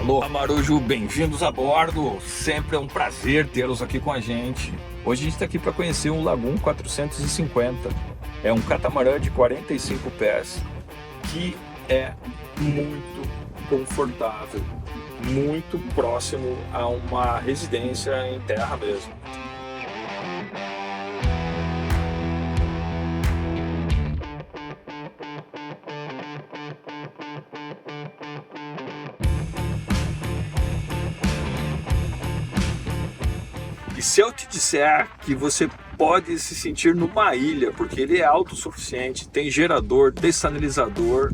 Aloha Marujo, bem-vindos a bordo, sempre é um prazer tê-los aqui com a gente. Hoje a gente está aqui para conhecer um Lagoon 450, é um catamarã de 45 pés, que é muito confortável, muito próximo a uma residência em terra mesmo. E se eu te disser que você pode se sentir numa ilha, porque ele é autossuficiente, tem gerador, dessalinisador,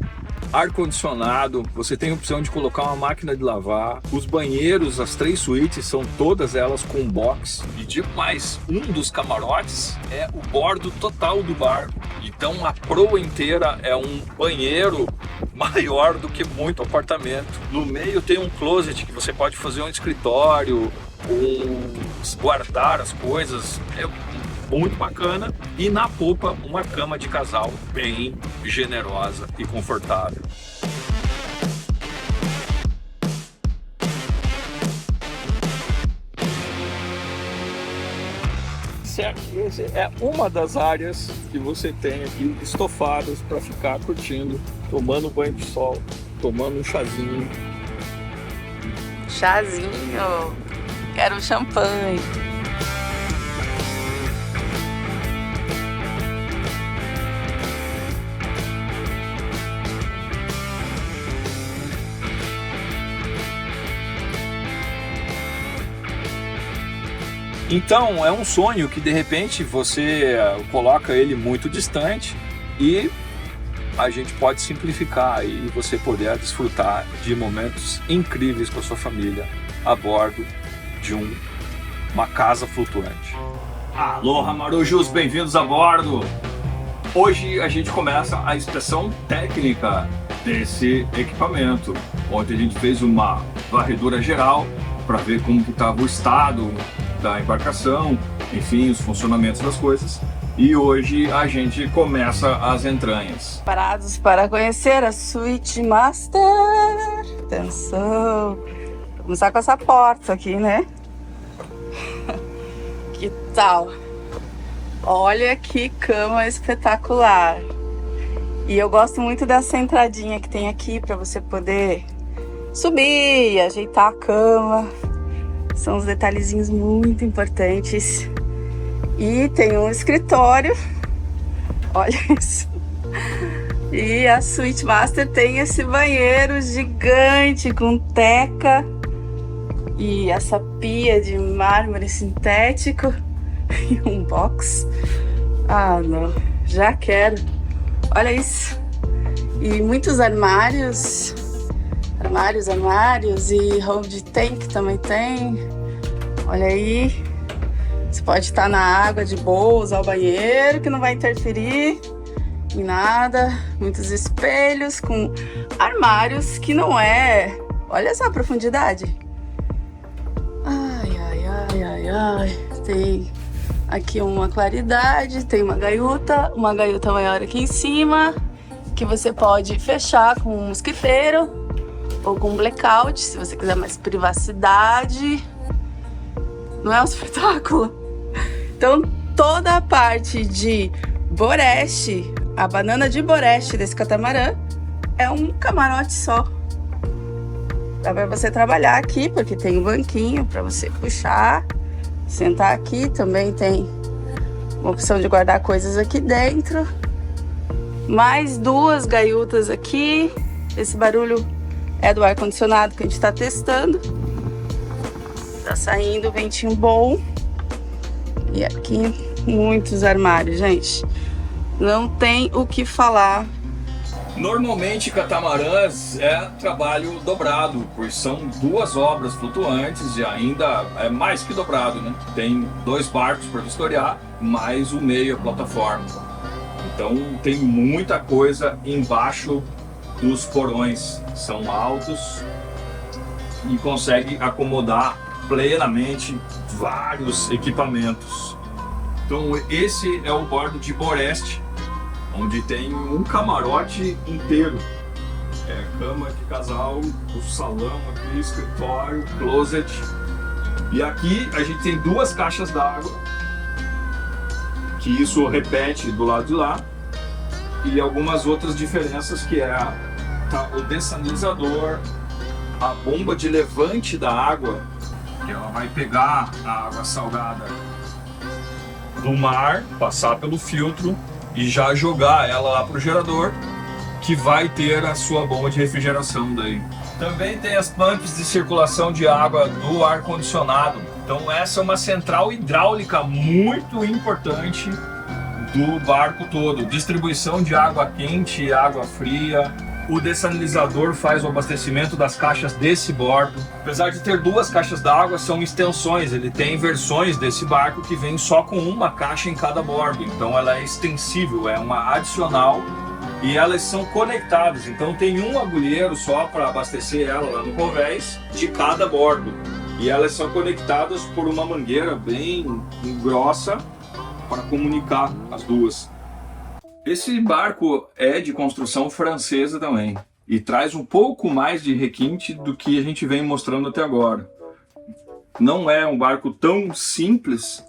ar-condicionado, você tem a opção de colocar uma máquina de lavar, os banheiros, as 3 suítes são todas elas com box, e digo mais, um dos camarotes é o bordo total do barco, então a proa inteira é um banheiro maior do que muito apartamento. No meio tem um closet que você pode fazer um escritório, guardar as coisas, é muito bacana. E na popa uma cama de casal bem generosa e confortável. Certo, essa é uma das áreas que você tem aqui estofadas para ficar curtindo, tomando banho de sol, tomando um chazinho. Chazinho, quero champanhe. Então é um sonho que de repente você coloca ele muito distante e a gente pode simplificar e você poder desfrutar de momentos incríveis com a sua família a bordo de uma casa flutuante. Aloha Marujos, bem-vindos a bordo! Hoje a gente começa a inspeção técnica desse equipamento, onde a gente fez uma varredura geral para ver como que estava o estado da embarcação, enfim, os funcionamentos das coisas. E hoje a gente começa as entranhas. Parados para conhecer a Suite Master. Atenção! Vou começar com essa porta aqui, né? Que tal? Olha que cama espetacular! E eu gosto muito dessa entradinha que tem aqui para você poder subir, ajeitar a cama. São uns detalhezinhos muito importantes. E tem um escritório. Olha isso. E a Suite Master tem esse banheiro gigante com teca. E essa pia de mármore sintético. E um box. Ah, não. Já quero. Olha isso. E muitos armários. Armários e hold tank também tem. Olha aí. Você pode estar na água de boa, usar o banheiro que não vai interferir em nada. Muitos espelhos com armários que não é... Olha só a profundidade. Ai. Tem aqui uma claridade, tem uma gaiuta maior aqui em cima, que você pode fechar com um mosquiteiro ou com um blackout, se você quiser mais privacidade. Não é um espetáculo? Então, toda a parte de Boreste, a banana de Boreste desse catamarã, é um camarote só. Dá pra você trabalhar aqui, porque tem um banquinho para você puxar, sentar aqui. Também tem uma opção de guardar coisas aqui dentro. Mais 2 gaiutas aqui. Esse barulho é do ar-condicionado que a gente está testando. Tá saindo ventinho bom. E aqui muitos armários, gente. Não tem o que falar. Normalmente catamarãs é trabalho dobrado, pois são 2 obras flutuantes e ainda é mais que dobrado, né? Tem 2 barcos para vistoriar, mais o meio, a plataforma. Então tem muita coisa embaixo dos porões, são altos e consegue acomodar plenamente vários equipamentos. Então esse é o bordo de Boreste, onde tem um camarote inteiro. Cama de casal, o salão aqui, escritório, closet. E aqui a gente tem 2 caixas d'água, que isso repete do lado de lá, e algumas outras diferenças, que é o dessalinizador, a bomba de levante da água, que ela vai pegar a água salgada do mar, passar pelo filtro e já jogar ela lá pro gerador, que vai ter a sua bomba de refrigeração daí. Também tem as pumps de circulação de água do ar-condicionado. Então essa é uma central hidráulica muito importante do barco todo. Distribuição de água quente e água fria. O dessalinizador faz o abastecimento das caixas desse bordo. Apesar de ter 2 caixas d'água, são extensões. Ele tem versões desse barco que vem só com uma caixa em cada bordo. Então ela é extensível, é uma adicional. E elas são conectadas, então tem um agulheiro só para abastecer ela lá no convés de cada bordo. E elas são conectadas por uma mangueira bem grossa para comunicar as duas. Esse barco é de construção francesa também e traz um pouco mais de requinte do que a gente vem mostrando até agora. Não é um barco tão simples,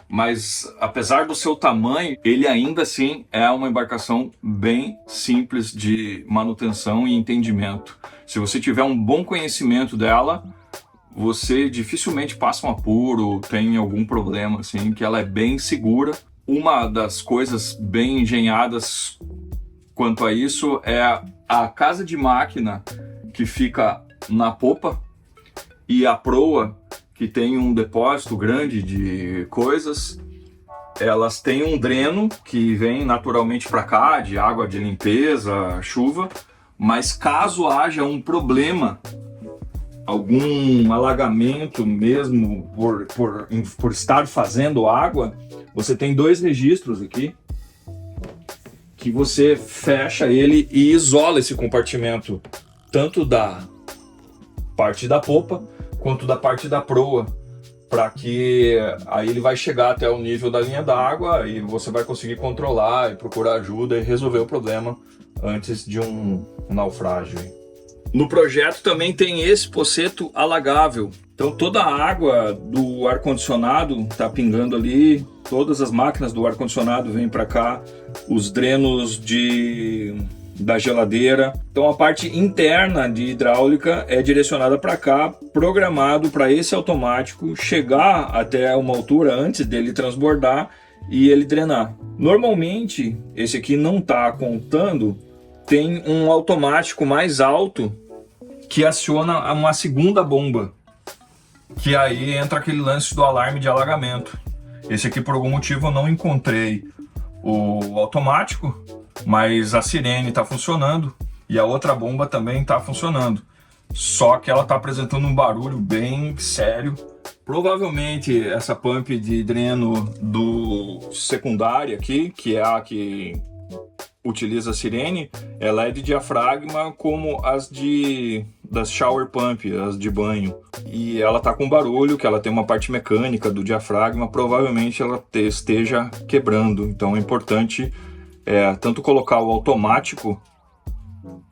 mas apesar do seu tamanho, ele ainda assim é uma embarcação bem simples de manutenção e entendimento. Se você tiver um bom conhecimento dela, você dificilmente passa um apuro, tem algum problema, assim, que ela é bem segura. Uma das coisas bem engenhadas quanto a isso é a casa de máquina que fica na popa e a proa, que tem um depósito grande de coisas. Elas têm um dreno que vem naturalmente para cá, de água de limpeza, chuva, mas caso haja um problema, algum alagamento mesmo por estar fazendo água, você tem 2 registros aqui que você fecha ele e isola esse compartimento, tanto da parte da popa quanto da parte da proa, para que aí ele vai chegar até o nível da linha d'água e você vai conseguir controlar e procurar ajuda e resolver o problema antes de um naufrágio. No projeto também tem esse pocete alagável, então toda a água do ar-condicionado está pingando ali, todas as máquinas do ar-condicionado vêm para cá, os drenos da geladeira. Então a parte interna de hidráulica é direcionada para cá, programado para esse automático chegar até uma altura antes dele transbordar e ele drenar. Normalmente, esse aqui não está contando, tem um automático mais alto que aciona uma segunda bomba, que aí entra aquele lance do alarme de alagamento. Esse aqui, por algum motivo, eu não encontrei o automático, mas a sirene está funcionando e a outra bomba também está funcionando. Só que ela está apresentando um barulho bem sério. Provavelmente essa pump de dreno do secundário aqui, que é a que utiliza a sirene, ela é de diafragma como as das shower pump, as de banho. E ela está com barulho, que ela tem uma parte mecânica do diafragma, provavelmente ela esteja quebrando. Então é importante tanto colocar o automático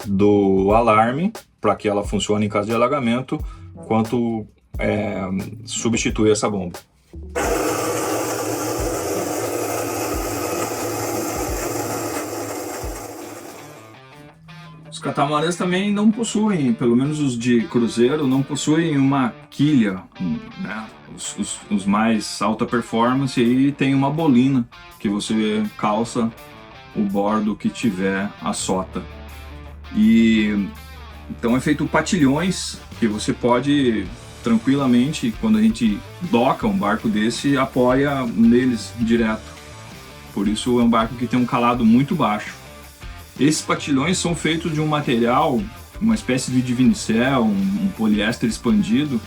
do alarme para que ela funcione em caso de alagamento, quanto substituir essa bomba. Os catamarãs também não possuem, pelo menos os de cruzeiro, não possuem uma quilha, né? Os mais alta performance aí tem uma bolina que você calça o bordo que tiver a sota. E então é feito patilhões que você pode tranquilamente, quando a gente doca um barco desse, apoia neles direto. Por isso é um barco que tem um calado muito baixo. Esses patilhões são feitos de um material, uma espécie de divinicel, um poliéster expandido,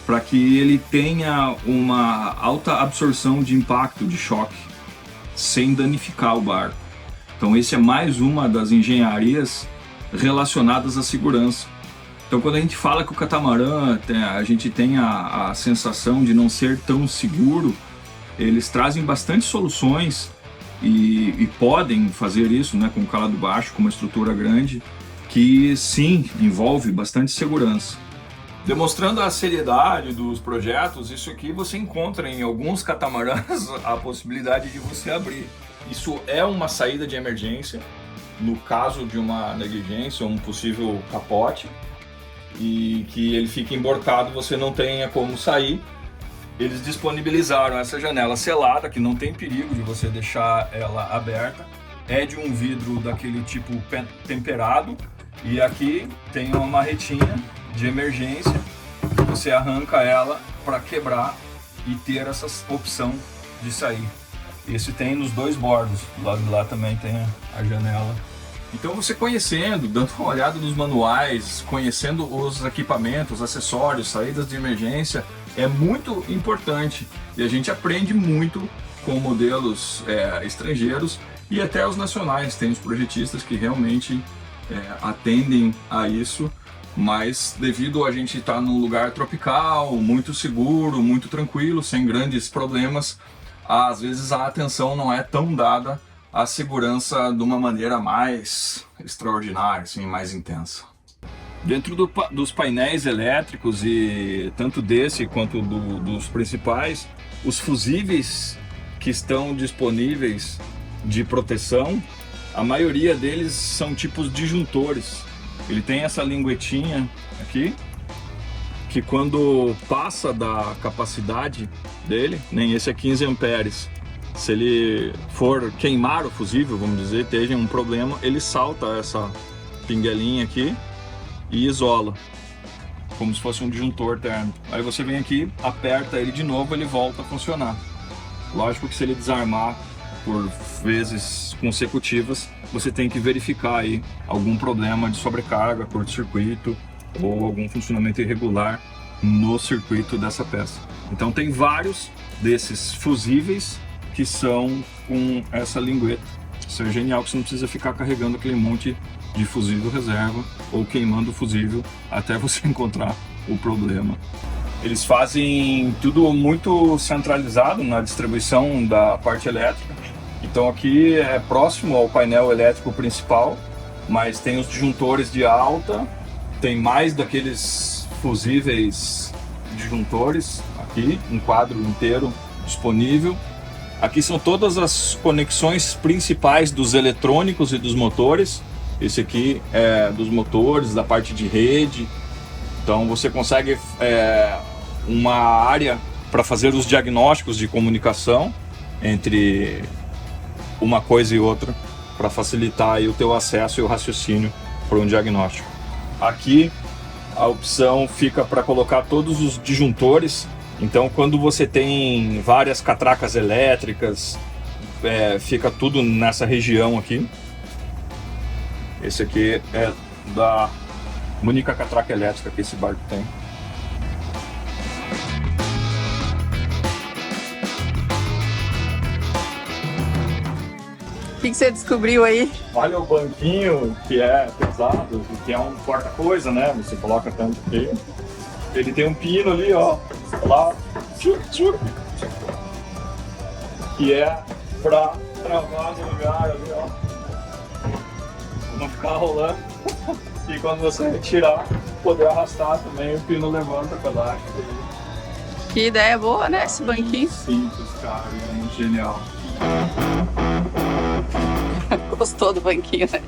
para que ele tenha uma alta absorção de impacto, de choque, sem danificar o barco. Então esse é mais uma das engenharias relacionadas à segurança. Então quando a gente fala que o catamarã, a gente tem a sensação de não ser tão seguro, eles trazem bastante soluções e podem fazer isso, né, com um calado baixo, com uma estrutura grande, que sim, envolve bastante segurança. Demonstrando a seriedade dos projetos, isso aqui você encontra em alguns catamarãs a possibilidade de você abrir. Isso é uma saída de emergência, no caso de uma negligência ou um possível capote, e que ele fique emborcado, você não tenha como sair. Eles disponibilizaram essa janela selada, que não tem perigo de você deixar ela aberta. É de um vidro daquele tipo temperado, e aqui tem uma marretinha de emergência, você arranca ela para quebrar e ter essa opção de sair. Esse tem nos dois bordos, do lado de lá também tem a janela. Então você conhecendo, dando uma olhada nos manuais, conhecendo os equipamentos, acessórios, saídas de emergência, é muito importante. E a gente aprende muito com modelos estrangeiros e até os nacionais. Tem os projetistas que realmente atendem a isso, mas devido a gente estar num lugar tropical, muito seguro, muito tranquilo, sem grandes problemas, às vezes a atenção não é tão dada à segurança de uma maneira mais extraordinária, assim, mais intensa. Dentro dos painéis elétricos, e tanto desse quanto dos principais, os fusíveis que estão disponíveis de proteção, a maioria deles são tipos disjuntores. Ele tem essa linguetinha aqui, que quando passa da capacidade dele, nem esse é 15 amperes, se ele for queimar o fusível, vamos dizer, esteja um problema, ele salta essa pinguelinha aqui e isola, como se fosse um disjuntor térmico. Aí você vem aqui, aperta ele de novo, ele volta a funcionar. Lógico que se ele desarmar por vezes consecutivas, você tem que verificar aí algum problema de sobrecarga, curto-circuito ou algum funcionamento irregular no circuito dessa peça. Então tem vários desses fusíveis que são com essa lingueta. Isso é genial, que você não precisa ficar carregando aquele monte de fusível reserva ou queimando o fusível até você encontrar o problema. Eles fazem tudo muito centralizado na distribuição da parte elétrica. Então aqui é próximo ao painel elétrico principal, mas tem os disjuntores de alta, tem mais daqueles fusíveis disjuntores aqui, um quadro inteiro disponível. Aqui são todas as conexões principais dos eletrônicos e dos motores. Esse aqui é dos motores, da parte de rede. Então você consegue uma área para fazer os diagnósticos de comunicação entre uma coisa e outra, para facilitar aí o teu acesso e o raciocínio para um diagnóstico. Aqui a opção fica para colocar todos os disjuntores. Então quando você tem várias catracas elétricas, fica tudo nessa região aqui. Esse aqui é da única catraca elétrica que esse barco tem. O que você descobriu aí? Olha o banquinho, que é pesado, que é um porta-coisa, né? Você coloca tanto aqui. Ele tem um pino ali, ó, lá, que é pra travar no lugar ali, ó. Não ficar rolando. E quando você retirar, poder arrastar também, o pino levanta pra baixo. Que ideia boa, né? Esse banquinho. Simples, cara, é muito genial. Gostou do banquinho, né?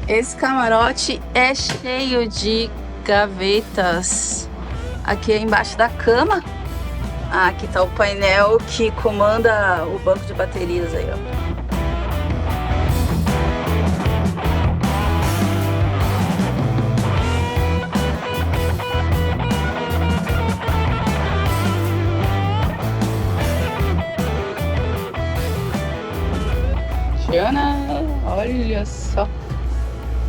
Esse camarote é cheio de gavetas. Aqui é embaixo da cama. Ah, aqui tá o painel que comanda o banco de baterias aí, ó. Olha só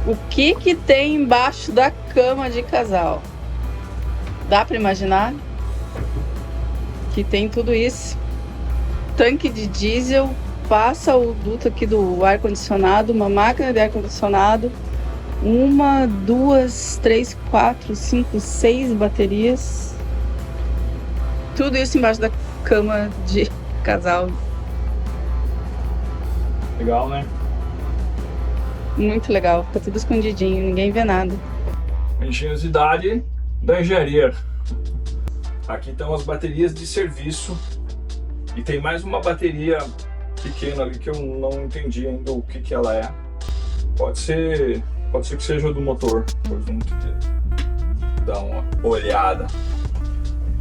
o que tem embaixo da cama de casal. Dá para imaginar que tem tudo isso. Tanque de diesel, passa o duto aqui do ar condicionado, uma máquina de ar condicionado, 1, 2, 3, 4, 5, 6 baterias. Tudo isso embaixo da cama de casal. Legal, né? Muito legal, fica tudo escondidinho, ninguém vê nada. Engenhosidade da engenharia. Aqui estão as baterias de serviço e tem mais uma bateria pequena ali que eu não entendi ainda o que ela é. Pode ser que seja do motor, depois vamos dar uma olhada.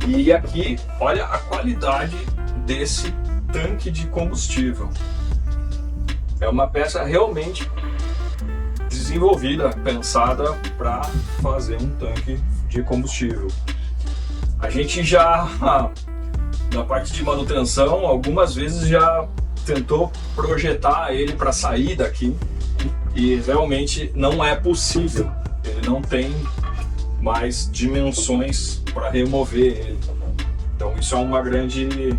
E aqui, olha a qualidade desse tanque de combustível. É uma peça realmente desenvolvida, pensada para fazer um tanque de combustível. A gente já, na parte de manutenção, algumas vezes já tentou projetar ele para sair daqui e realmente não é possível. Ele não tem mais dimensões para remover ele. Então isso é um grande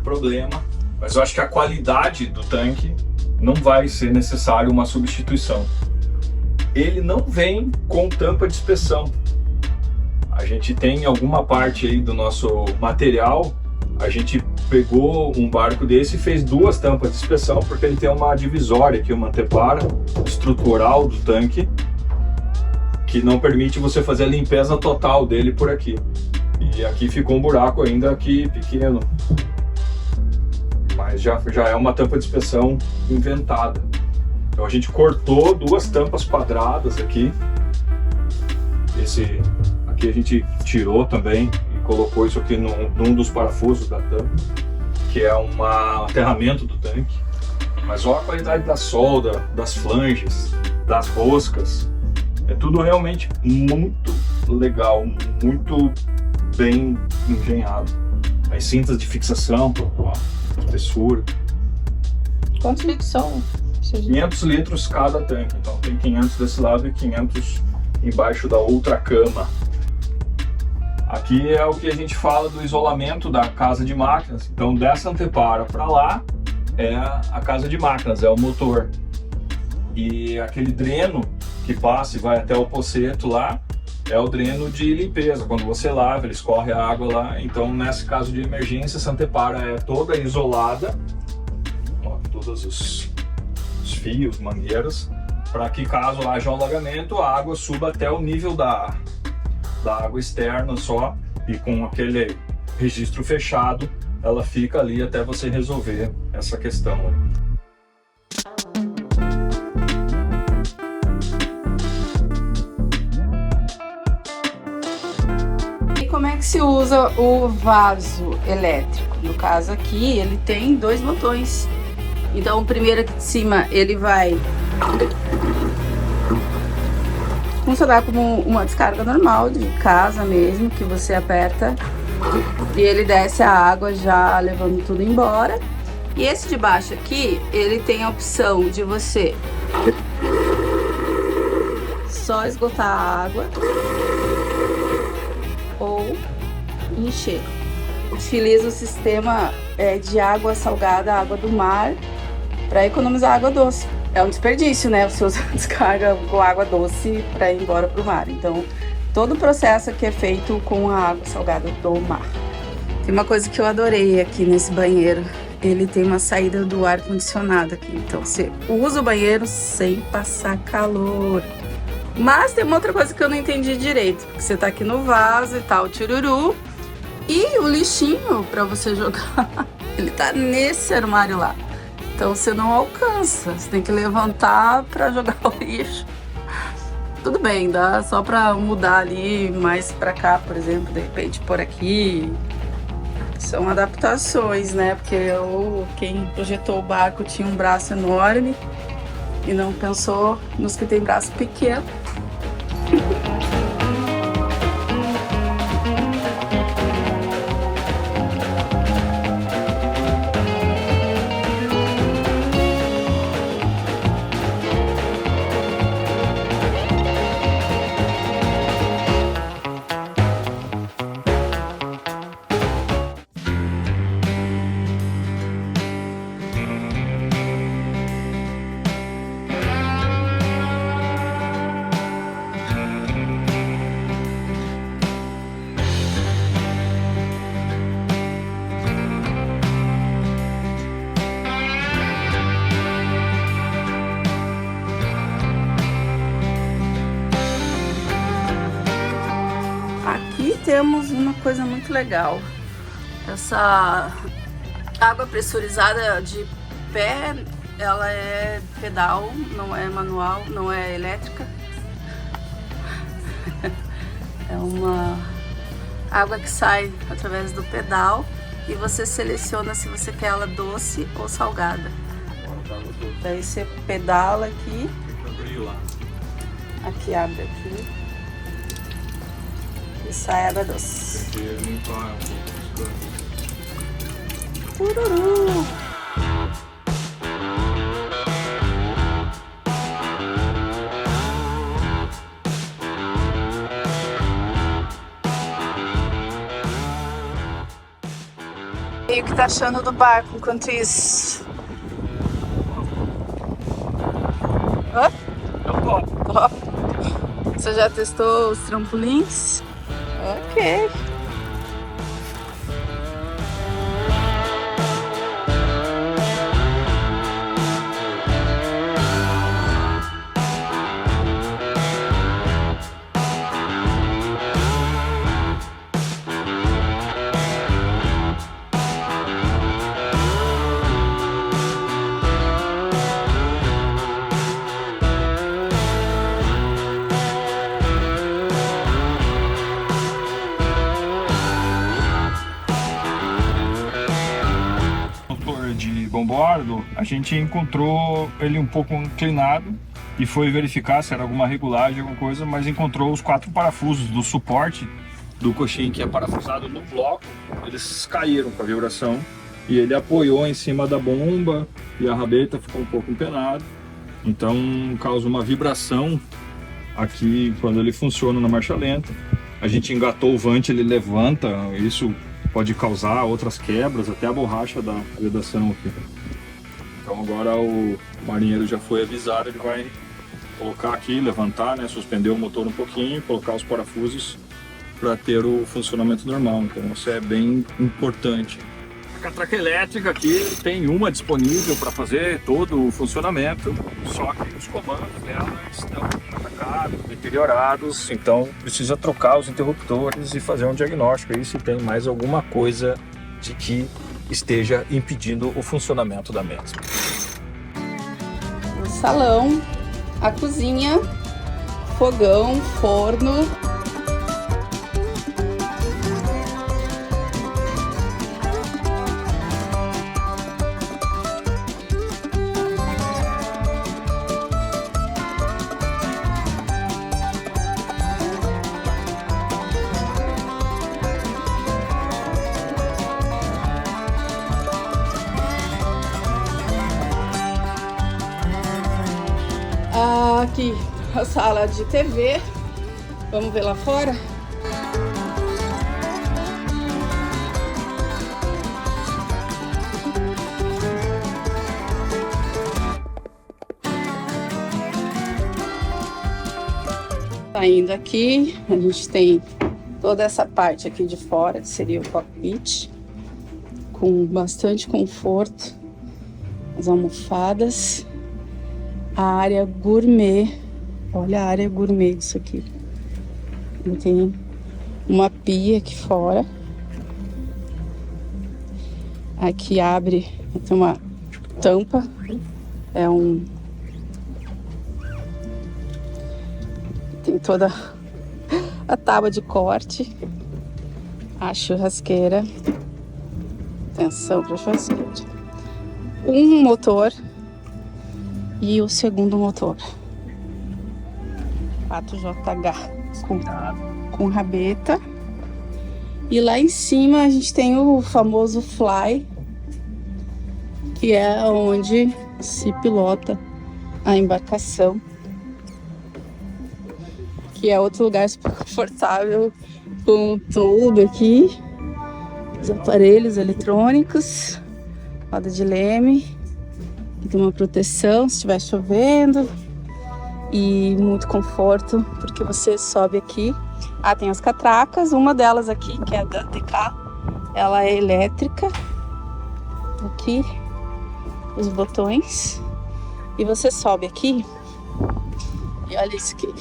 problema, mas eu acho que a qualidade do tanque não vai ser necessário uma substituição. Ele não vem com tampa de inspeção. A gente tem alguma parte aí do nosso material, a gente pegou um barco desse e fez 2 tampas de inspeção, porque ele tem uma divisória aqui, uma antepara estrutural do tanque, que não permite você fazer a limpeza total dele por aqui. E aqui ficou um buraco ainda aqui pequeno, mas já é uma tampa de inspeção inventada. Então a gente cortou 2 tampas quadradas aqui. Esse aqui a gente tirou também e colocou isso aqui num dos parafusos da tampa, que é um aterramento do tanque. Mas olha a qualidade da solda, das flanges, das roscas. É tudo realmente muito legal, muito bem engenhado. As cintas de fixação, ó, espessura. Quantos litros são? 500 litros cada tanque, então tem 500 desse lado e 500 embaixo da outra cama. Aqui é o que a gente fala do isolamento da casa de máquinas. Então dessa antepara para lá é a casa de máquinas, é o motor. E aquele dreno que passa e vai até o poceto lá é o dreno de limpeza. Quando você lava, ele escorre a água lá. Então nesse caso de emergência, essa antepara é toda isolada. Ó, todos os fios, mangueiras, para que caso haja um alagamento, a água suba até o nível da água externa só, e com aquele registro fechado, ela fica ali até você resolver essa questão. E como é que se usa o vaso elétrico? No caso aqui, ele tem 2 botões. Então, o primeiro aqui de cima, ele vai funcionar como uma descarga normal de casa mesmo, que você aperta e ele desce a água já levando tudo embora. E esse de baixo aqui, ele tem a opção de você só esgotar a água ou encher. Utiliza o sistema de água salgada, água do mar, para economizar água doce. É um desperdício, né? Você usa descarga com água doce para ir embora para o mar. Então, todo o processo aqui é feito com a água salgada do mar. Tem uma coisa que eu adorei aqui nesse banheiro. Ele tem uma saída do ar condicionado aqui. Então, você usa o banheiro sem passar calor. Mas tem uma outra coisa que eu não entendi direito. Porque você tá aqui no vaso e tal, tchururu. E o lixinho para você jogar, ele tá nesse armário lá. Então você não alcança, você tem que levantar para jogar o lixo. Tudo bem, dá só para mudar ali mais para cá, por exemplo, de repente por aqui. São adaptações, né? Porque quem projetou o barco tinha um braço enorme e não pensou nos que tem braço pequeno. temos uma coisa muito legal. Essa água pressurizada de pé, ela é pedal, não é manual, não é elétrica. É uma água que sai através do pedal e você seleciona se você quer ela doce ou salgada. Daí você pedala aqui. Aqui abre aqui. E sai água doce. Tururu! E o que tá achando do barco enquanto isso? Ó? Ó. Você já testou os trampolins? Ok. De bombordo, a gente encontrou ele um pouco inclinado e foi verificar se era alguma regulagem, alguma coisa, mas encontrou os 4 parafusos do suporte do coxim que é parafusado no bloco, eles caíram com a vibração e ele apoiou em cima da bomba e a rabeta ficou um pouco empenada, então causa uma vibração aqui quando ele funciona na marcha lenta. A gente engatou o vante, ele levanta, isso pode causar outras quebras, até a borracha da vedação aqui. Então agora o marinheiro já foi avisado, ele vai colocar aqui, levantar, né, suspender o motor um pouquinho, colocar os parafusos para ter o funcionamento normal. Então isso é bem importante. A catraca elétrica aqui tem uma disponível para fazer todo o funcionamento, só que os comandos dela estão atacados, deteriorados, então precisa trocar os interruptores e fazer um diagnóstico aí se tem mais alguma coisa de que esteja impedindo o funcionamento da mesma. O salão, a cozinha, fogão, forno. Aqui a sala de TV, vamos ver lá fora. Saindo aqui, a gente tem toda essa parte aqui de fora, que seria o cockpit, com bastante conforto, as almofadas. A área gourmet, olha a área gourmet disso aqui. Tem uma pia aqui fora. Aqui abre, tem uma tampa, tem toda a tábua de corte, a churrasqueira, atenção para a churrasqueira, um motor e o segundo motor 4JH com rabeta. E lá em cima a gente tem o famoso Fly, que é onde se pilota a embarcação, que é outro lugar super confortável, com tudo aqui, os aparelhos eletrônicos, roda de leme, tem uma proteção se estiver chovendo e muito conforto, porque você sobe aqui. Tem as catracas, uma delas aqui, que é da DK, ela é elétrica. Aqui, os botões. E você sobe aqui e olha isso aqui.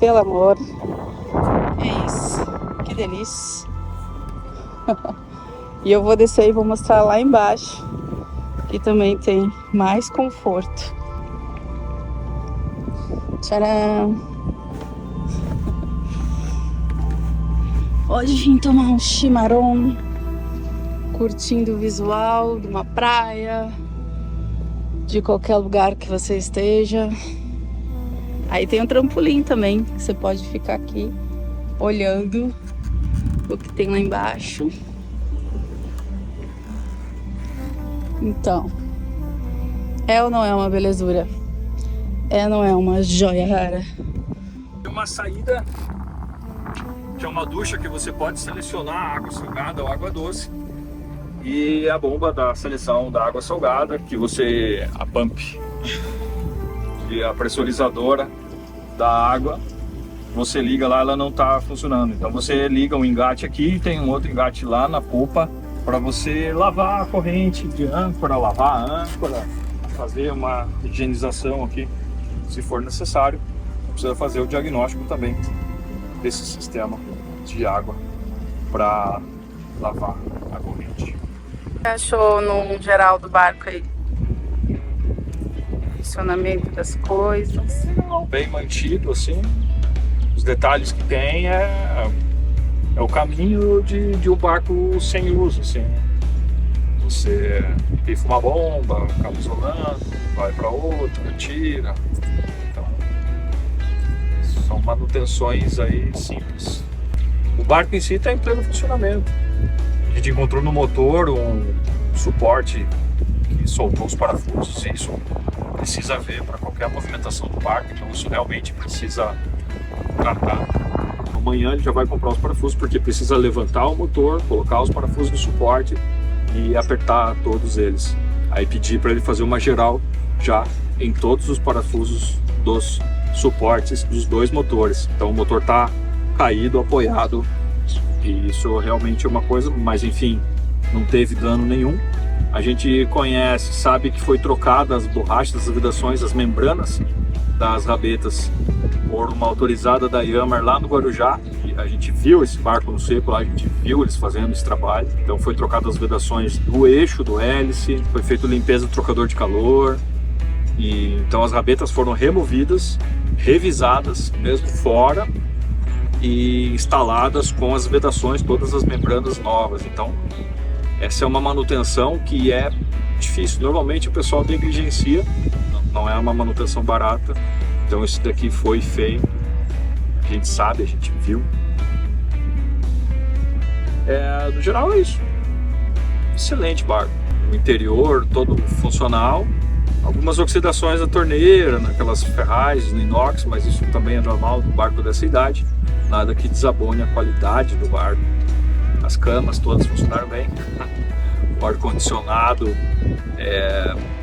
Pelo amor. É isso. Que delícia. E eu vou descer e vou mostrar lá embaixo, que também tem mais conforto. Tcharam! Hoje vim tomar um chimarrão, curtindo o visual de uma praia, de qualquer lugar que você esteja. Aí tem um trampolim também, que você pode ficar aqui olhando o que tem lá embaixo. Então, é ou não é uma belezura? É ou não é uma joia rara? Tem uma saída, que é uma ducha que você pode selecionar água salgada ou água doce. E a bomba da seleção da água salgada, que você, a pump, e a pressurizadora da água, você liga lá, ela não está funcionando. Então você liga um engate aqui e tem um outro engate lá na polpa para você lavar a corrente de âncora, lavar a âncora, fazer uma higienização aqui, se for necessário. Precisa fazer o diagnóstico também desse sistema de água para lavar a corrente. Achou no geral do barco aí? Funcionamento das coisas. Bem mantido, assim. Os detalhes que tem é o caminho de um barco sem uso, assim. Você pifa uma bomba, acaba isolando, vai para outra, tira. Então, são manutenções aí simples. O barco em si está em pleno funcionamento. A gente encontrou no motor um suporte que soltou os parafusos, e isso precisa ver para qualquer movimentação do barco, então isso realmente precisa tratar. Amanhã ele já vai comprar os parafusos, porque precisa levantar o motor, colocar os parafusos no suporte e apertar todos eles. Aí pedir para ele fazer uma geral já em todos os parafusos dos suportes dos dois motores. Então o motor está caído, apoiado, e isso realmente é uma coisa, mas enfim, não teve dano nenhum. A gente conhece, sabe que foi trocada as borrachas, as vedações, as membranas das rabetas por uma autorizada da Yamar lá no Guarujá. E a gente viu esse barco no seco lá, a gente viu eles fazendo esse trabalho. Então foi trocado as vedações do eixo, do hélice, foi feita limpeza do trocador de calor. E então as rabetas foram removidas, revisadas, mesmo fora, e instaladas com as vedações, todas as membranas novas. Então essa é uma manutenção que é difícil. Normalmente o pessoal negligencia, não é uma manutenção barata. Então isso daqui foi feito, a gente sabe, a gente viu. No geral é isso. Excelente barco. O interior todo funcional. Algumas oxidações da torneira, naquelas ferragens, no inox, mas isso também é normal do barco dessa idade. Nada que desabone a qualidade do barco. As camas todas funcionaram bem. O ar-condicionado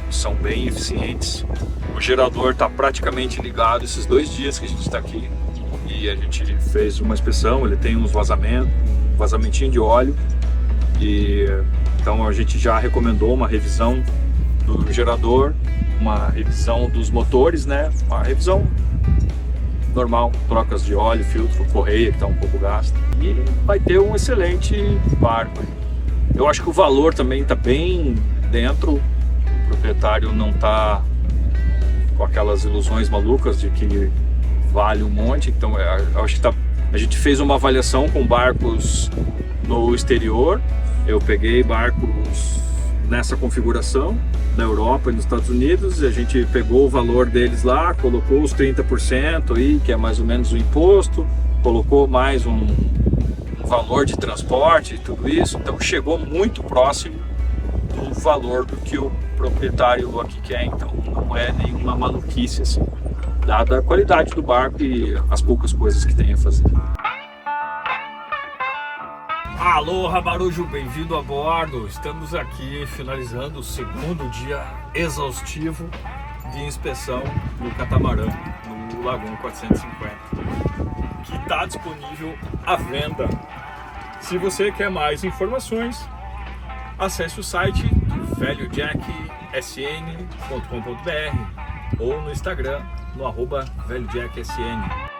são bem eficientes. O gerador está praticamente ligado esses 2 dias que a gente está aqui. E a gente fez uma inspeção, ele tem uns vazamentos, um vazamentinho de óleo. E então a gente já recomendou uma revisão do gerador, uma revisão dos motores, né? Uma revisão normal, trocas de óleo, filtro, correia que está um pouco gasto. E vai ter um excelente barco. Eu acho que o valor também está bem dentro. O proprietário não está com aquelas ilusões malucas de que vale um monte. Então eu acho que a gente fez uma avaliação com barcos no exterior. Eu peguei barcos nessa configuração na Europa e nos Estados Unidos, e a gente pegou o valor deles lá, colocou os 30% aí, que é mais ou menos o imposto, colocou mais um valor de transporte e tudo isso. Então chegou muito próximo do valor do que o proprietário aqui quer. Então não é nenhuma maluquice assim, dada a qualidade do barco e as poucas coisas que tem a fazer. Alô, Marujo, bem-vindo a bordo. Estamos aqui finalizando o 2º dia exaustivo de inspeção do catamarã no Lagoon 450, que está disponível à venda. Se você quer mais informações, acesse o site velhojacksn.com.br ou no Instagram no @velhojacksn.